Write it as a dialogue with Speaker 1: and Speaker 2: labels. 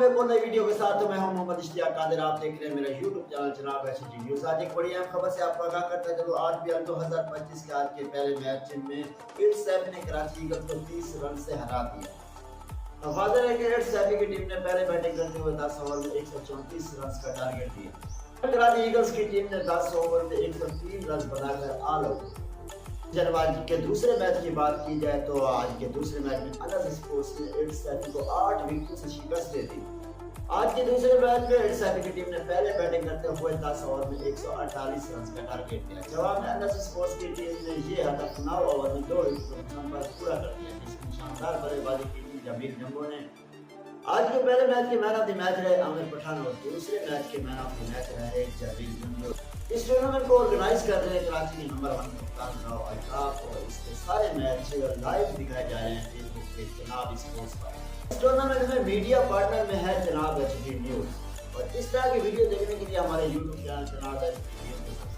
Speaker 1: میں کو نئی ویڈیو کے ساتھ میں ہوں محمد اشتیاق قادر. آپ دیکھ رہے ہیں میرا یوٹیوب چینل جناب ایس جی نیوز. آج ایک بڑی اہم خبر سے آپ کو آگاہ کرتا چلو. 8 اپریل 2025 کے آج کے پہلے میچ میں ایٹس سیف نے کراچی ایگلز کو 30 رن سے ہرا دیا. واضح ہے کہ ایٹس سیف کی ٹیم نے پہلے بیٹنگ کرتے ہوئے 10 اوور میں 134 رنز کا ٹارگٹ دیا. کراچی ایگلز کی ٹیم نے 10 اوور میں 103 رنز بنا کر آل آؤٹ. جب آج کے دوسرے میچ کی بات کی جائے تو آج کے دوسرے میچ میں انس اسپورٹس نے ایٹس سیف کو 8 وکٹوں سے شکست دے دی. آج کے دوسرے میچ میں ایٹس سیف کی ٹیم نے پہلے بیٹنگ کرتے ہوئے 10 اوور میں 148 رنز کا ٹارگٹ دیا. جواب میں انس اسپورٹس کی ٹیم نے یہ ہدف 9 اوور میں 2 وکٹوں پر پورا کر دیا, جس میں شاندار بلے بازی کی تھی جمیل جمبو نے. آج کے پہلے میچ کے مین آف دی میچ رہے عامر پٹھان اور دوسرے میچ کے مین آف دی میچ رہے جمیل جمبو. اس ٹورنامنٹ کو آرگنائز کر رہے ہیں کراچی کے نمبر 1 کپتان راؤ الطاف, اور اس کے سارے میچ لائیو دکھائے جا رہے ہیں فیس بک پہ جناب اسپورٹس پر. اس ٹورنامنٹ میں میڈیا پارٹنر میں ہے جناب ایس جی نیوز, اور اس طرح کی ویڈیو دیکھنے کے لیے ہمارے یوٹیوب چینل جناب ایس جی نیوز